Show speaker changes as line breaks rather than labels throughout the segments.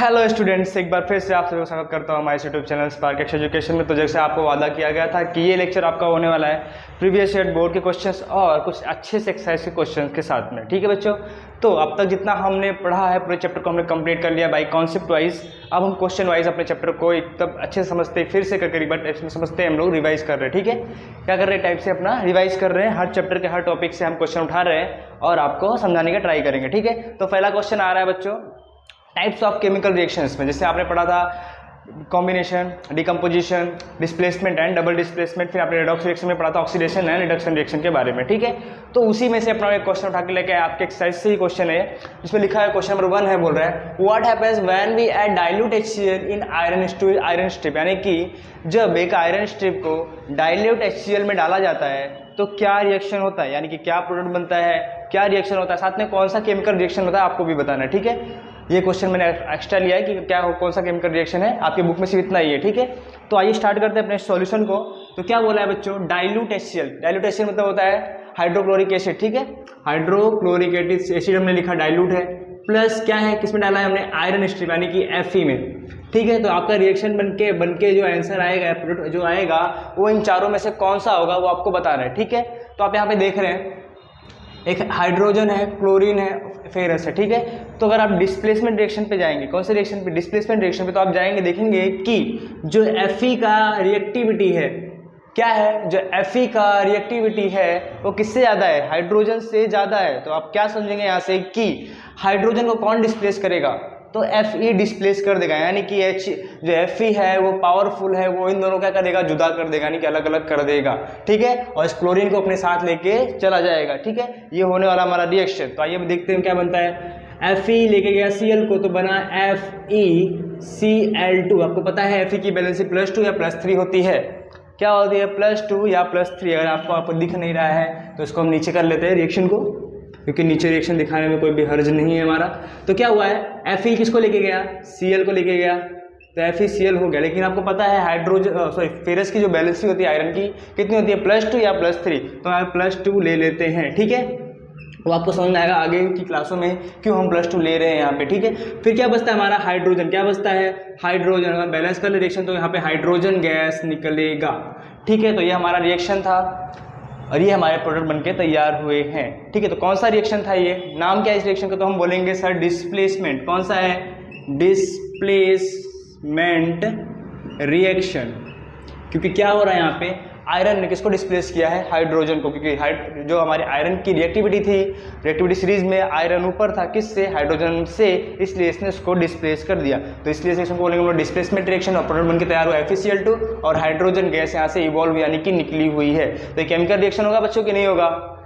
Hello students, एक बार फिर से आप सभी को स्वागत करता हूँ हमारे यूट्यूब चैनल स्पार्क एजुकेशन में। तो जैसे आपको वादा किया गया था कि ये लेक्चर आपका होने वाला है प्रीवियस ईयर बोर्ड के क्वेश्चंस और कुछ अच्छे से एक्सरसाइज के क्वेश्चंस के साथ में। ठीक है बच्चों, तो अब तक जितना हमने पढ़ा है पूरे चैप्टर को हमने कंप्लीट कर लिया बाई कॉन्सेप्ट वाइज। अब हम क्वेश्चन वाइज अपने चैप्टर को एकदम अच्छे से समझते फिर से करके रिवाइज टाइप में समझते हैं, हम लोग रिवाइज कर रहे हैं। ठीक है, क्या कर रहे हैं, टाइप से अपना रिवाइज कर रहे हैं। हर चैप्टर के हर टॉपिक से हम क्वेश्चन उठा रहे हैं और आपको समझाने का ट्राई करेंगे। ठीक है, तो पहला क्वेश्चन आ रहा है बच्चों, टाइप्स ऑफ केमिकल रिएक्शंस में। जैसे आपने पढ़ा था combination, decomposition, displacement and double displacement, फिर आपने रेडॉक्स रिएक्शन में पढ़ा था ऑक्सीडेशन एंड रिडक्शन रिएक्शन के बारे में। ठीक है, तो उसी में से अपना एक क्वेश्चन उठा के लेके आपके एक्सरसाइज से ही क्वेश्चन है जिसमें लिखा है, क्वेश्चन नंबर 1 है, बोल रहा है what happens when we add dilute HCl in iron strip. यानी कि जब एक आयरन स्ट्रिप को डाइल्यूट HCl में डाला जाता है तो क्या रिएक्शन होता है, यानी कि क्या प्रोडक्ट बनता है, क्या रिएक्शन होता है, साथ में कौन सा केमिकल रिएक्शन होता है आपको भी बताना है। ठीक है, ये क्वेश्चन मैंने एक्स्ट्रा लिया है कि क्या हो, कौन सा केमिकल रिएक्शन है, आपके बुक में सिर्फ इतना ही है। ठीक है, तो आइए स्टार्ट करते हैं अपने सॉल्यूशन को। तो क्या बोला है बच्चों, डाइल्यूट HCl। डाइल्यूट HCl मतलब होता है हाइड्रोक्लोरिक एसिड। ठीक है, हाइड्रोक्लोरिक एसिड हमने लिखा डाइल्यूट है, प्लस क्या है, किसमें डाला है हमने, आयरन स्ट्रिप यानी कि Fe में। ठीक है, तो आपका रिएक्शन बनके जो आंसर आएगा, प्रोडक्ट जो आएगा वो इन चारों में से कौन सा होगा वो आपको बताना है। ठीक है, तो आप यहाँ पे देख रहे हैं एक हाइड्रोजन है, क्लोरीन है, फेरस है। ठीक है, तो अगर आप डिस्प्लेसमेंट रिएक्शन पे जाएंगे, कौन से रिएक्शन पे, डिस्प्लेसमेंट रिएक्शन पे, तो आप जाएंगे देखेंगे कि जो Fe का रिएक्टिविटी है, क्या है, जो Fe का रिएक्टिविटी है वो किससे ज़्यादा है, हाइड्रोजन से ज़्यादा है। तो आप क्या समझेंगे यहाँ से कि हाइड्रोजन को कौन डिस्प्लेस करेगा, तो Fe डिस्प्लेस कर देगा, यानी कि जो Fe है वो पावरफुल है, वो इन दोनों क्या करेगा, जुदा कर देगा, यानी कि अलग अलग कर देगा। ठीक है, और इस क्लोरीन को अपने साथ लेके चला जाएगा। ठीक है, ये होने वाला हमारा रिएक्शन। तो आइए देखते हैं क्या बनता है। Fe लेके गया Cl को तो बना FeCl2। आपको पता है Fe की वैलेंसी +2 या +3 होती है। क्या होती है, +2 या +3। अगर आपको दिख नहीं रहा है तो इसको हम नीचे कर लेते हैं रिएक्शन को, क्योंकि नीचे रिएक्शन दिखाने में कोई भी हर्ज नहीं है हमारा। तो क्या हुआ है, Fe किसको लेके गया, Cl को लेके गया, तो FeCl हो गया। लेकिन आपको पता है फेरस की जो बैलेंसी होती है आयरन की कितनी होती है, +2 या +3। तो हम +2 ले लेते हैं। ठीक है, वो आपको समझ में आएगा आगे की क्लासों में क्यों हम +2 ले रहे हैं यहाँ पे। ठीक है, फिर क्या बचता है हमारा, हाइड्रोजन। क्या बचता है, हाइड्रोजन। अगर बैलेंस कर ले रिएक्शन तो यहाँ पे हाइड्रोजन गैस निकलेगा। ठीक है, तो ये हमारा रिएक्शन था और ये हमारे प्रोडक्ट बनके तैयार हुए हैं। ठीक है, तो कौन सा रिएक्शन था ये, नाम क्या है इस रिएक्शन का, तो हम बोलेंगे सर डिस्प्लेसमेंट। कौन सा है, डिस्प्लेसमेंट रिएक्शन। क्योंकि क्या हो रहा है यहाँ पे, आयरन ने किसको डिस्प्लेस किया है, हाइड्रोजन को। क्योंकि जो हमारे आयरन की रिएक्टिविटी थी, रिएक्टिविटी सीरीज में आयरन ऊपर था, किससे, हाइड्रोजन से, इसलिए इसने उसको डिस्प्लेस कर दिया। तो इसलिए रिएक्शन को बोलेंगे डिस्प्लेसमेंट रिएक्शन। और प्रोडक्ट बनके तैयार हुआ FeCl2 और हाइड्रोजन गैस यहाँ से इवॉल्व यानी कि निकली हुई है। तो केमिकल रिएक्शन होगा बच्चों की नहीं होगा,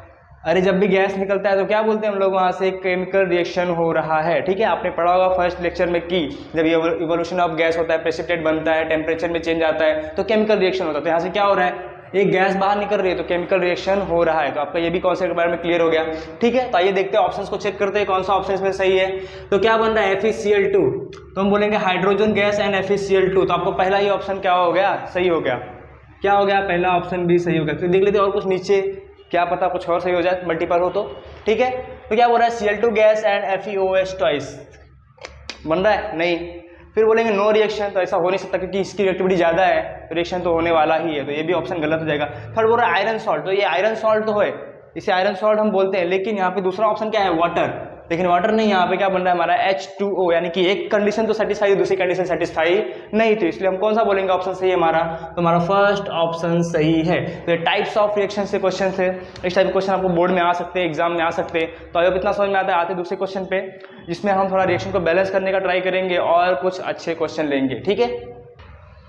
अरे जब भी गैस निकलता है तो क्या बोलते हैं हम लोग, वहाँ से केमिकल रिएक्शन हो रहा है। ठीक है, आपने पढ़ा होगा फर्स्ट लेक्चर में कि जब इवोल्यूशन ऑफ गैस होता है, प्रेसिपिटेट बनता है, टेम्परेचर में चेंज आता है तो केमिकल रिएक्शन होता है। तो यहाँ से क्या हो रहा है, एक गैस बाहर निकल रही है तो केमिकल रिएक्शन हो रहा है। तो आपका ये भी कॉन्सेप्ट के बारे में क्लियर हो गया। ठीक है, तो आइए देखते हैं ऑप्शंस को चेक करते हैं कौन सा ऑप्शन इसमें सही है। तो क्या बन रहा है, FeCl2, तो हम बोलेंगे हाइड्रोजन गैस एंड FeCl2। तो आपको पहला ही ऑप्शन क्या हो गया, सही हो गया। क्या हो गया, पहला ऑप्शन भी सही हो गया। तो देख लेते हैं और कुछ नीचे, क्या पता कुछ और सही हो जाए, मल्टीपल हो तो। ठीक है, तो क्या बोल रहा है, Cl2 gas and FeOH twice बन रहा है, नहीं। फिर बोलेंगे नो रिएक्शन, तो ऐसा हो नहीं सकता क्योंकि इसकी रिएक्टिविटी ज़्यादा है, तो रिएक्शन तो होने वाला ही है। तो ये भी ऑप्शन गलत हो जाएगा। थर्ड बोल रहा है आयरन सॉल्ट, तो ये आयरन सॉल्ट तो है, इसे आयरन सॉल्ट हम बोलते हैं। लेकिन यहाँ पे दूसरा ऑप्शन क्या है, वाटर, लेकिन वाटर नहीं, यहाँ पे क्या बन रहा है हमारा H2O, यानी कि एक कंडीशन तो सेटिस्फाई है, दूसरी कंडीशन सेटिस्फाई नहीं थी, इसलिए हम कौन सा बोलेंगे ऑप्शन सही है हमारा, तो हमारा फर्स्ट ऑप्शन सही है। तो ये टाइप्स ऑफ रिएक्शन से क्वेश्चन है, इस टाइप के क्वेश्चन आपको बोर्ड में आ सकते हैं, एग्जाम में आ सकते हैं। तो अब इतना समझ में आता है, आते दूसरे क्वेश्चन पे जिसमें हम थोड़ा रिएक्शन को बैलेंस करने का ट्राई करेंगे और कुछ अच्छे क्वेश्चन लेंगे। ठीक है,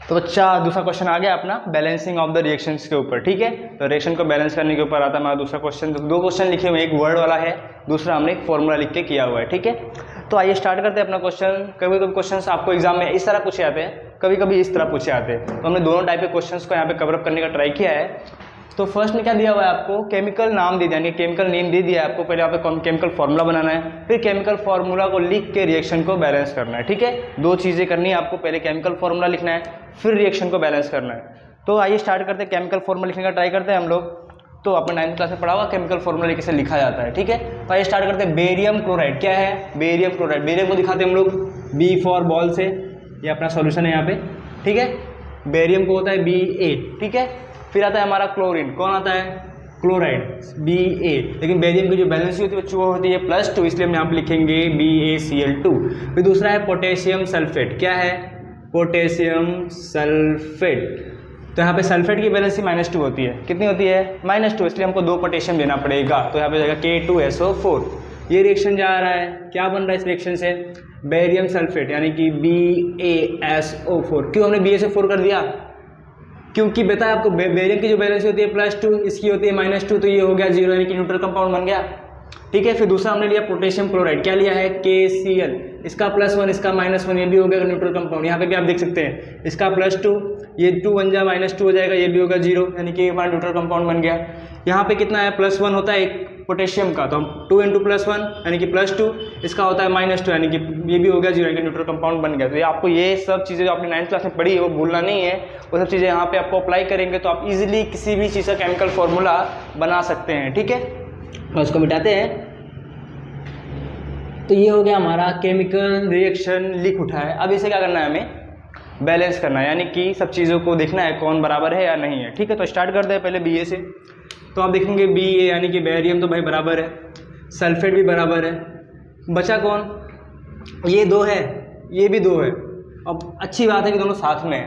तो बच्चा दूसरा क्वेश्चन आ गया अपना बैलेंसिंग ऑफ द रिएक्शंस के ऊपर। ठीक है, तो रिएक्शन को बैलेंस करने के ऊपर आता है हमारा दूसरा क्वेश्चन। दो क्वेश्चन लिखे हुए, एक वर्ड वाला है, दूसरा हमने एक फॉर्मूला लिख के किया हुआ है। ठीक है, तो आइए स्टार्ट करते हैं अपना क्वेश्चन। कभी कभी क्वेश्चन आपको एग्जाम में इस तरह पूछे जाते हैं, कभी कभी इस तरह पूछे जाते हैं। तो हमने दोनों टाइप के क्वेश्चन को यहाँ पे कवरअप करने का ट्राई किया है। तो फर्स्ट में क्या दिया हुआ है आपको, केमिकल नाम दे दिया, यानी केमिकल नेम दे दिया है आपको। पहले यहाँ पे केमिकल फार्मूला बनाना है, फिर केमिकल फार्मूला को लिख के रिएक्शन को बैलेंस करना है। ठीक है, दो चीज़ें करनी है आपको, पहले केमिकल फार्मूला लिखना है, फिर रिएक्शन को बैलेंस करना है। तो आइए स्टार्ट करते हैं, केमिकल फार्मूला लिखने का ट्राई करते हैं हम लोग। तो अपन 9th क्लास में पढ़ा हुआ केमिकल फॉर्मूला कैसे लिखा जाता है, ठीक है। तो आइए स्टार्ट करते हैं। बेरियम क्लोराइड क्या है, बेरियम क्लोराइड, बेरियम को दिखाते हैं हम लोग बी फॉर बॉल से, ये अपना सॉल्यूशन है यहाँ पे, ठीक है। बेरियम को होता है Ba, ठीक है। फिर आता है हमारा क्लोरीन, कौन आता है, क्लोराइड Ba, लेकिन बेरियम की जो बैलेंस होती है वो होती है +2, इसलिए हम यहाँ पे लिखेंगे BaCl2। फिर दूसरा है पोटेशियम सल्फेट, क्या है, पोटेशियम सल्फेट। तो यहाँ पे सल्फेट की बैलेंस -2 होती है, कितनी होती है, -2, इसलिए हमको 2 पोटेशियम देना पड़ेगा, तो यहाँ पे जाएगा K2SO4। ये रिएक्शन जा रहा है, क्या बन रहा है इस रिएक्शन से, बेरियम सल्फेट यानी कि BaSO4। क्यों हमने BaSO4 कर दिया, क्योंकि बेटा आपको बेरियम की जो बैलेंस होती है +2, इसकी होती है -2, तो ये हो गया 0 यानी कि न्यूट्रल कंपाउंड बन गया, ठीक है। फिर दूसरा हमने लिया पोटेशियम क्लोराइड, क्या लिया है, KCl, इसका +1 इसका -1, ये भी हो गया न्यूट्रल कंपाउंड। यहाँ पे भी आप देख सकते हैं, इसका +2, ये 2 बन जा -2 हो जाएगा, ये भी होगा 0 यानी कि हमारा न्यूट्रल कंपाउंड बन गया। यहाँ पे कितना है, +1 होता है एक पोटेशियम का, तो हम 2 × +1 यानी कि +2, इसका होता है -2 यानी कि ये भी हो गया 0 यानी कि न्यूट्रल कंपाउंड बन गया। तो ये आपको ये सब चीज़ें जो आपने 9th क्लास में पढ़ी है वो भूलना नहीं है, वो सब चीज़ें यहाँ पे आपको अप्लाई करेंगे तो आप इजीली किसी भी चीज़ का केमिकल फॉर्मूला बना सकते हैं, ठीक है। तो इसको मिटाते हैं। तो ये हो गया हमारा केमिकल रिएक्शन लिख उठा है। अब इसे क्या करना है, हमें बैलेंस करना है, यानी कि सब चीज़ों को देखना है कौन बराबर है या नहीं है, ठीक है। तो स्टार्ट करते हैं पहले Ba से। तो आप देखेंगे Ba यानी कि बेरियम तो भाई बराबर है, सल्फेट भी बराबर है, बचा कौन, ये 2 है, ये भी 2 है। अब अच्छी बात है कि दोनों साथ में है।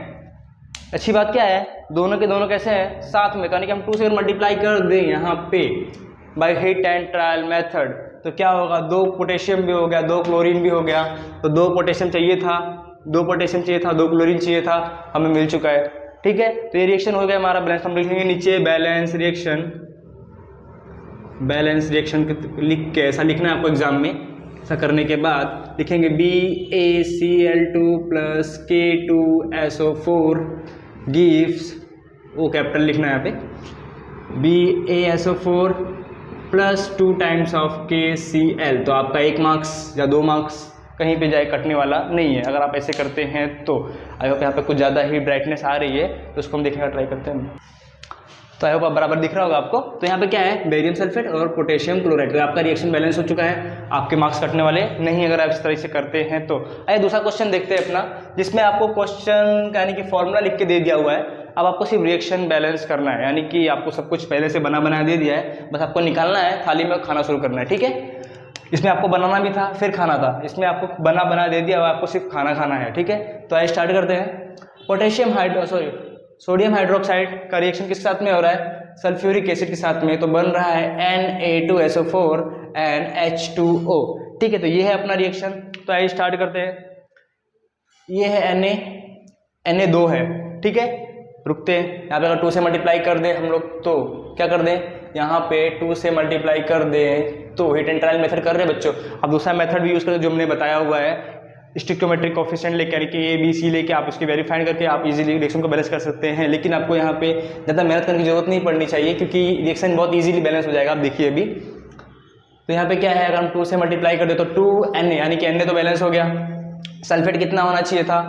अच्छी बात क्या है, दोनों के दोनों कैसे हैं, साथ में, यानी कि हम 2 से मल्टीप्लाई कर दें यहाँ पे by hit and trial method, तो क्या होगा, 2 पोटेशियम भी हो गया, 2 क्लोरीन भी हो गया। तो 2 पोटेशियम चाहिए था, 2 पोटेशियम चाहिए था, 2 क्लोरीन चाहिए था, हमें मिल चुका है, ठीक है। तो ये रिएक्शन हो गया हमारा बैलेंस। हम लिखेंगे नीचे बैलेंस रिएक्शन, बैलेंस रिएक्शन लिख के, ऐसा लिखना है आपको एग्जाम में। ऐसा करने के बाद लिखेंगे BaCl2 + K2SO4 गिव्स, वो कैपिटल लिखना है यहाँ पे, BaSO4 + 2 टाइम्स ऑफ KCl। तो आपका 1 मार्क्स या 2 मार्क्स कहीं पे जाए कटने वाला नहीं है अगर आप ऐसे करते हैं तो। आई होप यहाँ पे कुछ ज़्यादा ही ब्राइटनेस आ रही है तो उसको हम देखने का ट्राई करते हैं। तो आई होप आप बराबर दिख रहा होगा आपको। तो यहाँ पे क्या है, बेरियम सल्फेट और पोटेशियम क्लोराइड, तो आपका रिएक्शन बैलेंस हो चुका है, आपके मार्क्स कटने वाले नहीं अगर आप इस तरह से करते हैं तो। आइए दूसरा क्वेश्चन देखते हैं अपना, जिसमें आपको क्वेश्चन यानी कि फॉर्मूला लिख के दे दिया हुआ है। अब आपको सिर्फ रिएक्शन बैलेंस करना है, यानी कि आपको सब कुछ पहले से बना बनाया दे दिया है, बस आपको निकालना है, थाली में खाना शुरू करना है, ठीक है। इसमें आपको बनाना भी था फिर खाना था, इसमें आपको बना दे दिया, आपको सिर्फ खाना खाना है, ठीक है। तो आइए स्टार्ट करते हैं। सोडियम हाइड्रोक्साइड का रिएक्शन किस साथ में हो रहा है, सल्फ्यूरिक एसिड के साथ में, तो बन रहा है Na2SO4 and H2O, ठीक है। तो ये है अपना रिएक्शन। तो आइए स्टार्ट करते हैं। ये है Na 2 है, ठीक है। रुकते हैं, यहाँ पे अगर 2 से मल्टीप्लाई कर दें हम लोग तो क्या कर दें, यहाँ पे 2 से मल्टीप्लाई कर दें तो हिट एंड ट्रायल मेथड कर रहे हैं बच्चों। अब दूसरा मेथड भी यूज़ करें जो हमने बताया हुआ है, स्टिक्योमेट्रिक कोफिशिएंट लेके, यानी कि ABC लेके आप उसकी वेरीफाइड करके आप इजीली रिएक्शन को बैलेंस कर सकते हैं। लेकिन आपको यहाँ पे ज़्यादा मेहनत करने की जरूरत नहीं पड़नी चाहिए क्योंकि रिएक्शन बहुत ईजिली बैलेंस हो जाएगा। आप देखिए अभी तो यहाँ पे क्या है, अगर हम 2 से मल्टीप्लाई कर दे तो 2Na यानी कि Na तो बैलेंस हो गया। सल्फेट कितना होना चाहिए था,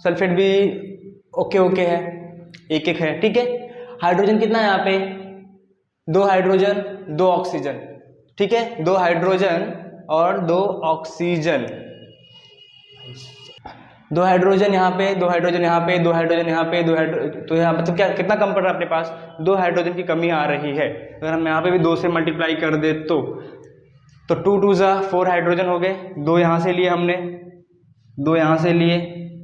सल्फेट भी ओके है, 1 है, ठीक है। हाइड्रोजन कितना है यहाँ पे, 2 हाइड्रोजन 2 ऑक्सीजन, ठीक है, 2 हाइड्रोजन और 2 ऑक्सीजन, 2 हाइड्रोजन यहाँ पे, 2 हाइड्रोजन यहाँ पे, 2 हाइड्रोजन यहाँ पे, 2 हाइड्रोजन, तो यहाँ पे तो क्या कितना कम पड़ रहा है अपने पास, 2 हाइड्रोजन की कमी आ रही है। अगर हम यहाँ पे भी 2 से मल्टीप्लाई कर दे तो 2 2 4 हाइड्रोजन हो गए, 2 यहाँ से लिए हमने, 2 यहाँ से लिए,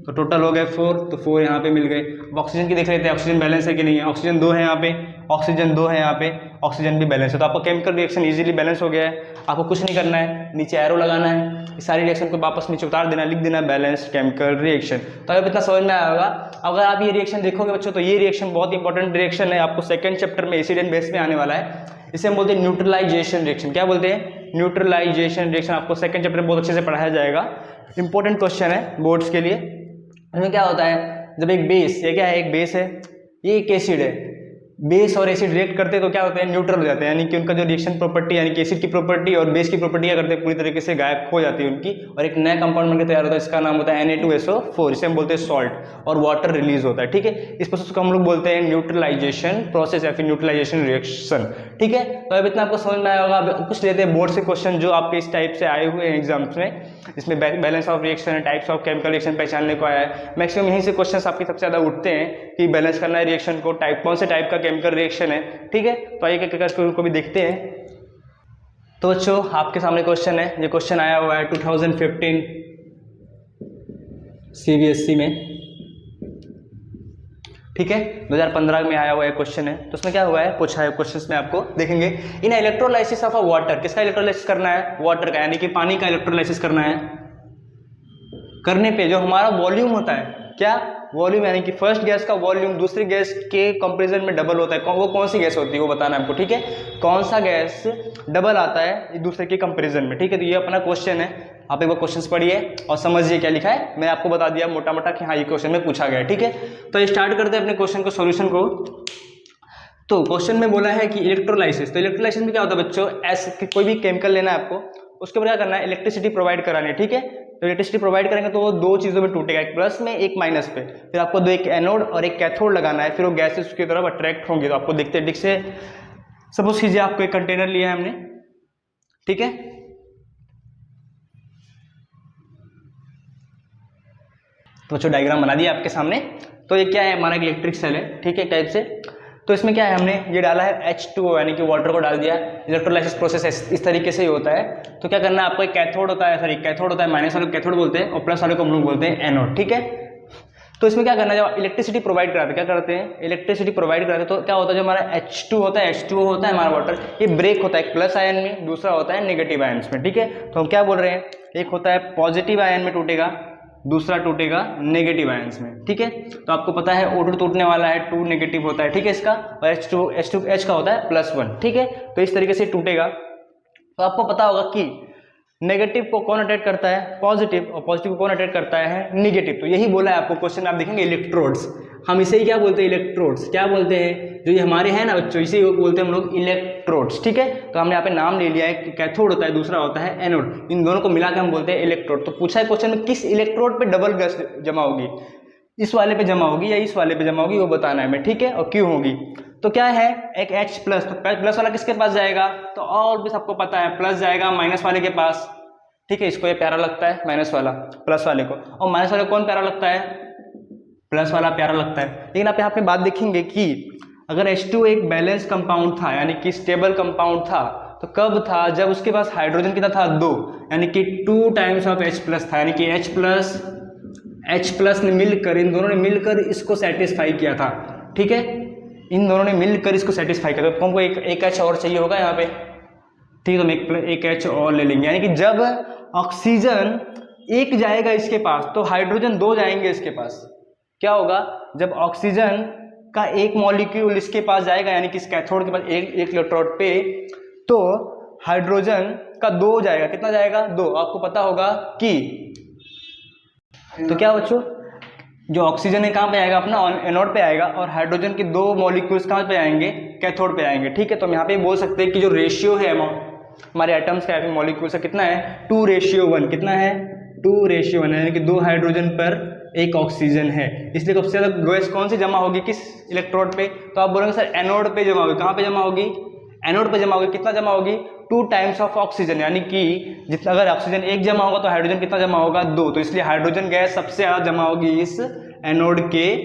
तो टोटल हो गए 4, तो 4 यहाँ पे मिल गए। अब ऑक्सीजन की देख लेते हैं, ऑक्सीजन बैलेंस है कि नहीं है। ऑक्सीजन 2 है यहाँ पे, ऑक्सीजन 2 है यहाँ पे, ऑक्सीजन भी बैलेंस है। तो आपका केमिकल रिएक्शन इजीली बैलेंस हो गया है। आपको कुछ नहीं करना है, नीचे एरो लगाना है, इस सारी रिएक्शन को वापस नीचे उतार देना, लिख देना बैलेंस्ड केमिकल रिएक्शन। तो अब इतना समझ में आया होगा। अगर आप ये रिएक्शन देखोगे बच्चों तो ये रिएक्शन बहुत इंपॉर्टेंट रिएक्शन है, आपको सेकंड चैप्टर में एसिड एंड बेस में आने वाला है। इसे हम बोलते हैं न्यूट्रलाइजेशन रिएक्शन। क्या बोलते हैं, न्यूट्रलाइजेशन रिएक्शन। आपको सेकंड चैप्टर में बहुत अच्छे से पढ़ाया जाएगा, इंपॉर्टेंट क्वेश्चन है बोर्ड्स के लिए। इसमें क्या होता है, जब एक बेस, ये क्या है, एक बेस है, ये एक एसिड है, बेस और एसिड रिएक्ट करते हैं तो क्या होते हैं, न्यूट्रल हो जाते हैं, यानी कि उनका जो रिएक्शन प्रॉपर्टी यानी कि एसिड की प्रॉपर्टी और बेस की प्रॉपर्टी क्या करते हैं, पूरी तरीके से गायब हो जाती है उनकी, और एक नया कंपाउंड बनकर तैयार होता है, इसका नाम होता है Na2SO4, इसे हम बोलते हैं सॉल्ट, और वाटर रिलीज होता है। ठीक है, इस प्रोसेस को हम लोग बोलते हैं न्यूट्रलाइजेशन प्रोसेस या फिर न्यूट्रलाइजेशन रिएक्शन। ठीक है, तो अब इतना आपको समझ में आया होगा। अब कुछ लेते हैं बोर्ड से क्वेश्चन जो आपके इस टाइप से आए हुए हैं एग्जाम्स में, इसमें balance of reaction, types of chemical reaction पहचानने को आया है। मैक्सिमम यहीं से क्वेश्चन आपके सबसे ज्यादा उठते हैं कि बैलेंस करना है रिएक्शन को, टाइप कौन से टाइप का केमिकल रिएक्शन है। ठीक है, तो आइए क्वेश्चन को भी देखते हैं। तो बच्चों आपके सामने क्वेश्चन है, ये क्वेश्चन आया हुआ है 2015 CBSE में। ठीक है, 2015 में आया हुआ है क्वेश्चन है। तो उसमें क्या हुआ है, पूछा है क्वेश्चन में, आपको देखेंगे इन इलेक्ट्रोलाइसिस ऑफ अ वाटर, किसका इलेक्ट्रोलाइसिस करना है, वाटर का, यानी कि पानी का इलेक्ट्रोलाइसिस करना है। करने पे जो हमारा वॉल्यूम होता है, क्या वॉल्यूम, यानी कि फर्स्ट गैस का वॉल्यूम दूसरी गैस के कंपैरिजन में डबल होता है, वो कौन सी गैस होती है वो बताना है हमको। ठीक है, कौन सा गैस डबल आता है एक दूसरे के कंपैरिजन में। ठीक है, तो ये अपना क्वेश्चन है, आप एक बार क्वेश्चन पढ़िए और समझिए क्या लिखा है। मैं आपको बता दिया मोटा मोटा कि हाँ ये क्वेश्चन में पूछा गया है। ठीक है, तो स्टार्ट करते हैं अपने क्वेश्चन को, सोल्यूशन को। तो क्वेश्चन में बोला है कि इलेक्ट्रोलाइसिस, तो इलेक्ट्रोलाइसिस में क्या होता है बच्चों, ऐसे कोई भी केमिकल लेना है आपको, उसके ऊपर क्या करना है, इलेक्ट्रिसिटी प्रोवाइड करानी है। ठीक है, तो इलेक्ट्रिसिटी प्रोवाइड करेंगे तो वो दो चीजों में टूटेगा, एक प्लस में एक माइनस पे, फिर आपको दो, एक एनोड और एक कैथोड लगाना है, फिर वो गैसेस उसकी तरफ अट्रैक्ट होंगे। तो आपको देखते हैं ठीक से, सपोज कीजिए आपको एक कंटेनर लिया है हमने, ठीक है, तो बच्चों डायग्राम बना दिया आपके सामने। तो ये क्या है, हमारा इलेक्ट्रिक सेल है। ठीक है, टाइप से, तो इसमें क्या है, हमने ये डाला है H2O यानी कि वाटर को डाल दिया। इलेक्ट्रोलाइसिस प्रोसेस इस तरीके से ही होता है। तो क्या करना है आपको, एक कैथोड होता है, सॉरी कैथोड होता है, माइनस वाले को कैथोड बोलते हैं और प्लस वाले को हम लोग बोलते हैं एनोड। ठीक है, तो इसमें क्या करना है, जब इलेक्ट्रिसिटी प्रोवाइड कराते हैं, क्या करते हैं, इलेक्ट्रिसिटी प्रोवाइड कराते हैं, तो क्या होता है, जो हमारा H2 होता है, H2O होता है हमारा वाटर, ये ब्रेक होता है एक प्लस आयन में, दूसरा होता है नेगेटिव आयन्स में। ठीक है, तो हम क्या बोल रहे हैं, एक होता है पॉजिटिव आयन में टूटेगा, दूसरा टूटेगा नेगेटिव आयंस में। ठीक है, तो आपको पता है O2 टूटने वाला है, 2 नेगेटिव होता है। ठीक है, इसका, और H का होता है +1। ठीक है, तो इस तरीके से टूटेगा। तो आपको पता होगा कि नेगेटिव को कौन अटैक करता है, पॉजिटिव, और पॉजिटिव को कौन अटैक करता है, नेगेटिव। तो यही बोला है आपको क्वेश्चन में, आप देखेंगे इलेक्ट्रोड्स, हम इसे ही क्या बोलते हैं, इलेक्ट्रोड्स। क्या बोलते हैं, जो ये हमारे हैं ना बच्चों, इसे बोलते हैं हम लोग इलेक्ट्रोड्स। ठीक है, तो हमने यहाँ पे नाम ले लिया है कि कैथोड होता है, दूसरा होता है एनोड, इन दोनों को मिलाकर हम बोलते हैं इलेक्ट्रोड। तो पूछा है क्वेश्चन में किस इलेक्ट्रोड पे डबल गैस जमा होगी, इस वाले पे जमा होगी या इस वाले पे जमा होगी, वो बताना है हमें। ठीक है, और क्यों होगी। तो क्या है, एक H+, तो प्लस वाला किसके पास जाएगा, तो और भी सबको पता है प्लस जाएगा माइनस वाले के पास। ठीक है, इसको ये प्यारा लगता है माइनस वाला प्लस वाले को, और माइनस वाले को कौन प्यारा लगता है, प्लस वाला प्यारा लगता है। लेकिन आप यहाँ पे बात देखेंगे कि अगर H2 एक बैलेंस कंपाउंड था, यानी कि स्टेबल कंपाउंड था, तो कब था, जब उसके पास हाइड्रोजन कितना था, 2, यानी कि 2 टाइम्स ऑफ H+ था, यानी कि H+ ने मिलकर, इन दोनों ने मिलकर इसको सेटिस्फाई किया था। ठीक है, इन दोनों ने मिलकर इसको सेटिस्फाई किया। तो हमको एक H और चाहिए होगा यहाँ पे। ठीक है, तो हम एक H और ले लेंगे, यानी कि जब ऑक्सीजन एक जाएगा इसके पास, तो हाइड्रोजन 2 जाएंगे इसके पास। क्या होगा, जब ऑक्सीजन का एक मॉलिक्यूल इसके पास जाएगा, यानी कि इस कैथोड के पास एक इलेक्ट्रोड पे, तो हाइड्रोजन का 2 जाएगा, कितना जाएगा, 2। आपको पता होगा कि, तो क्या बच्चों, जो ऑक्सीजन है कहाँ पे आएगा, अपना एनोड पे आएगा, और हाइड्रोजन के 2 मॉलिक्यूल्स कहाँ पे आएंगे, कैथोड पे आएंगे। ठीक है, तो हम यहाँ पे बोल सकते हैं कि जो रेशियो है हमारे एटम्स का, मॉलिक्यूल्स का, कितना है, 2:1। कितना है, 2:1, यानी कि 2 हाइड्रोजन पर 1 ऑक्सीजन है। इसलिए सबसे ज्यादा गैस कौन सी जमा होगी, किस इलेक्ट्रोड पे, तो आप बोलेंगे सर एनोड पे जमा होगी। कहाँ पे जमा होगी, एनोड पे जमा होगी। कितना जमा होगी, 2 टाइम्स ऑफ ऑक्सीजन, यानी कि जितना, अगर ऑक्सीजन 1 जमा होगा तो हाइड्रोजन कितना जमा होगा, 2। तो इसलिए हाइड्रोजन गैस सबसे ज्यादा जमा होगी इस एनोड के,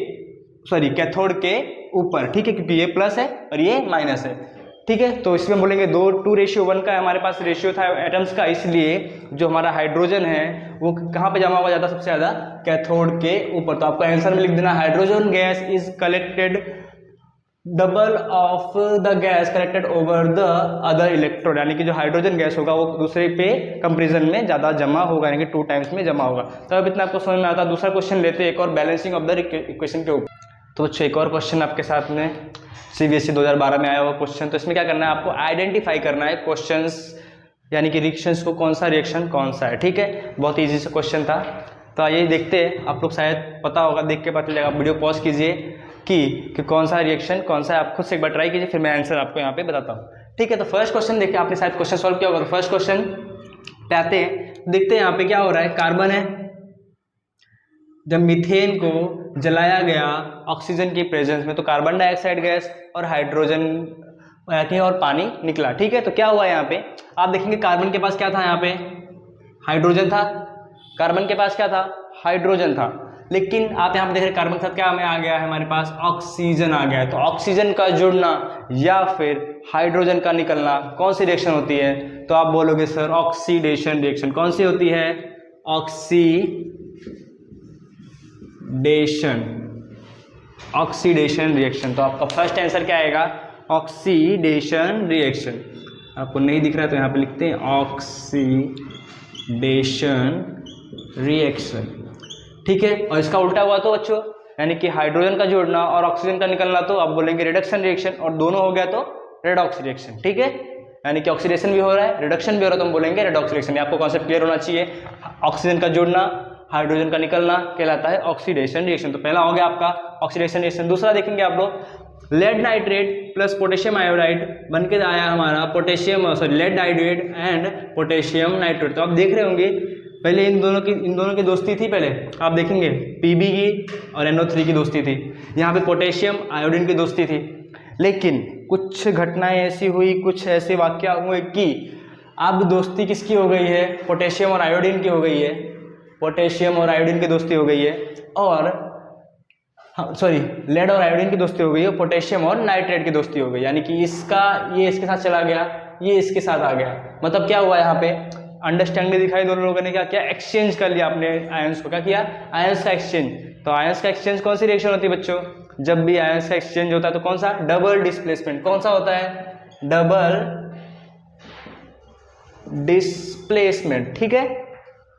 सॉरी कैथोड के ऊपर। ठीक है, क्योंकि ये प्लस है और ये माइनस है। ठीक है, तो इसमें बोलेंगे 2:1 का हमारे पास रेशियो था एटम्स का, इसलिए जो हमारा हाइड्रोजन है वो कहाँ पे जमा होगा ज़्यादा, सबसे ज़्यादा कैथोड के ऊपर। तो आपको आंसर में लिख देना, hydrogen gas is collected double of the gas collected over the other electrode, यानी कि जो हाइड्रोजन गैस होगा वो दूसरे पे कंपेरिजन में ज़्यादा जमा होगा, यानी कि 2 टाइम्स में जमा होगा। तो अब इतना आपको समझ में आता है। दूसरा क्वेश्चन लेते हैं, एक और बैलेंसिंग ऑफ द इक्वेशन के ऊपर। तो बच्चों एक और क्वेश्चन आपके साथ में CBSE 2012 में आया हुआ क्वेश्चन। तो इसमें क्या करना है, आपको आइडेंटिफाई करना है क्वेश्चंस, यानी कि रिएक्शंस को, कौन सा रिएक्शन कौन सा है। ठीक है, बहुत ईजी से क्वेश्चन था। तो आइए देखते हैं, आप लोग शायद पता होगा, देख के पता चलेगा। वीडियो पॉज कीजिए, कि कौन सा रिएक्शन कौन सा है। आप खुद से एक बार ट्राई कीजिए, फिर मैं आंसर आपको यहाँ पे बताता हूँ। ठीक है, तो फर्स्ट क्वेश्चन देखिए, आपने शायद क्वेश्चन सॉल्व किया होगा। तो फर्स्ट क्वेश्चन पे आते हैं, देखते हैं यहाँ पे क्या हो रहा है। कार्बन है, जब मीथेन को जलाया गया ऑक्सीजन की प्रेजेंस में तो कार्बन डाइऑक्साइड गैस और हाइड्रोजन और पानी निकला। ठीक है, तो क्या हुआ यहाँ पे, आप देखेंगे कार्बन के पास क्या था, यहाँ पे हाइड्रोजन था। कार्बन के पास क्या था, हाइड्रोजन था। लेकिन आप यहाँ पे देख रहे हैं कार्बन के साथ क्या हमें आ गया है, हमारे पास ऑक्सीजन आ गया है। तो ऑक्सीजन का जुड़ना या फिर हाइड्रोजन का निकलना कौन सी रिएक्शन होती है, तो आप बोलोगे सर ऑक्सीडेशन रिएक्शन। कौन सी होती है, ऑक्सीडेशन रिएक्शन। तो आपका फर्स्ट आंसर क्या आएगा, ऑक्सीडेशन रिएक्शन। आपको नहीं दिख रहा है तो यहाँ पे लिखते हैं ऑक्सीडेशन रिएक्शन। ठीक है, और इसका उल्टा हुआ तो बच्चों, यानी कि हाइड्रोजन का जोड़ना और ऑक्सीजन का निकलना, तो आप बोलेंगे रिडक्शन रिएक्शन, और दोनों हो गया तो रेडॉक्स रिएक्शन। ठीक है, यानी कि ऑक्सीडेशन भी हो रहा है, रिडक्शन भी हो रहा है, तो हम बोलेंगे रेडॉक्स रिएक्शन। आपको कॉन्सेप्ट क्लियर होना चाहिए। ऑक्सीजन का जोड़ना, हाइड्रोजन का निकलना कहलाता है ऑक्सीडेशन रिएक्शन। तो पहला हो गया आपका ऑक्सीडेशन रिएक्शन। दूसरा देखेंगे आप लोग, lead nitrate plus potassium iodide बन के आया हमारा lead nitrate and potassium nitrate. तो आप देख रहे होंगे पहले इन दोनों की दोस्ती थी, पहले आप देखेंगे Pb की और NO3 की दोस्ती थी। यहाँ पे पोटेशियम आयोडीन की दोस्ती थी। लेकिन कुछ घटनाएं ऐसी हुई, कुछ ऐसे वाक्य हुए कि अब दोस्ती किसकी हो गई है, पोटेशियम और आयोडीन की हो गई है। पोटेशियम और आयोडीन की दोस्ती हो गई है, और लेड और आयोडीन की दोस्ती हो गई है, पोटेशियम और नाइट्रेट की दोस्ती हो गई। यानी कि ये इसके साथ चला गया, ये इसके साथ आ गया। मतलब क्या हुआ यहाँ पे, अंडरस्टैंडिंग दिखाई, दोनों लोगों ने क्या किया, एक्सचेंज कर लिया अपने आयंस को। क्या किया, आयंस का एक्सचेंज। तो आयंस का एक्सचेंज कौन सी रिएक्शन होती है बच्चों, जब भी आयंस का एक्सचेंज होता है तो कौन सा, डबल डिस्प्लेसमेंट। कौन सा होता है, डबल डिस्प्लेसमेंट। ठीक है,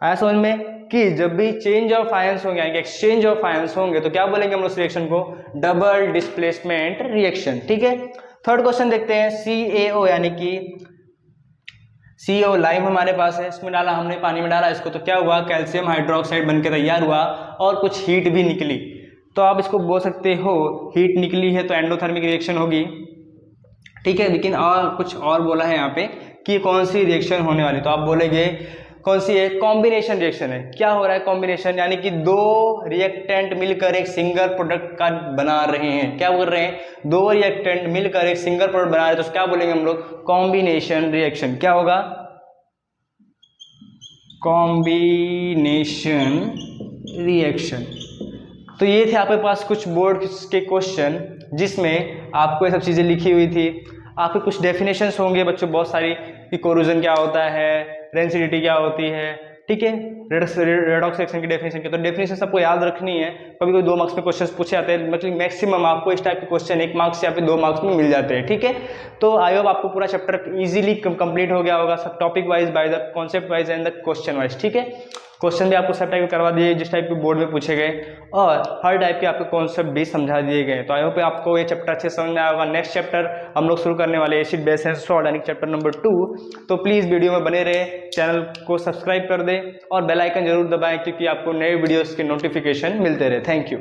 आया समझ में कि जब भी चेंज ऑफ आयंस होंगे, यानी कि एक्सचेंज ऑफ आयंस होंगे, तो क्या बोलेंगे हम उस रिएक्शन को, डबल डिस्प्लेसमेंट रिएक्शन। ठीक है, थर्ड क्वेश्चन देखते हैं, CaO यानी कि CO लाइम हमारे पास है, इसमें डाला हमने, पानी में डाला इसको, तो क्या हुआ, कैल्शियम हाइड्रोक्साइड बनके तैयार हुआ और कुछ हीट भी निकली। तो आप इसको बोल सकते हो हीट निकली है तो एंडोथर्मिक रिएक्शन होगी। ठीक है, लेकिन और कुछ और बोला है यहाँ पे कि कौन सी रिएक्शन होने वाली, तो आप बोलेंगे कौन सी है, कॉम्बिनेशन रिएक्शन है। क्या हो रहा है, कॉम्बिनेशन, यानी कि दो रिएक्टेंट मिलकर एक सिंगल प्रोडक्ट का बना रहे हैं। क्या बोल रहे हैं, दो रिएक्टेंट मिलकर एक सिंगल प्रोडक्ट बना रहे हैं, तो क्या बोलेंगे हम लोग, कॉम्बिनेशन रिएक्शन। क्या होगा, कॉम्बिनेशन रिएक्शन। तो ये थे आपके पास कुछ बोर्ड के क्वेश्चन जिसमें आपको ये सब चीज़ें लिखी हुई थी। आपके कुछ डेफिनेशंस होंगे बच्चों बहुत सारी, कि कोरोजन क्या होता है, रेंसिडिटी क्या होती है। ठीक है, रेडॉक्स रिएक्शन की डेफिनेशन की, तो डेफिनेशन सबको याद रखनी है। कभी कोई 2 मार्क्स में क्वेश्चन पूछे जाते हैं, मतलब मैक्सिमम आपको इस टाइप के क्वेश्चन 1 मार्क्स या फिर 2 मार्क्स में मिल जाते हैं। ठीक है, तो आई होप आपको पूरा चैप्टर इजीली कंप्लीट हो गया होगा, सब topic wise, by the concept wise and the question wise. ठीक है, क्वेश्चन भी आपको सब टाइप के करवा दिए जिस टाइप के बोर्ड में पूछे गए, और हर टाइप के आपके कॉन्सेप्ट भी समझा दिए गए। तो आई होप आपको ये चैप्टर अच्छे समझ में आया होगा। नेक्स्ट चैप्टर हम लोग शुरू करने वाले एसिड बेस एंड सॉल्ट, यानी चैप्टर नंबर 2। तो प्लीज़ वीडियो में बने रहे, चैनल को सब्सक्राइब कर दें और बेल आइकन जरूर दबाएं, क्योंकि आपको नए वीडियोस के नोटिफिकेशन मिलते रहे। Thank you.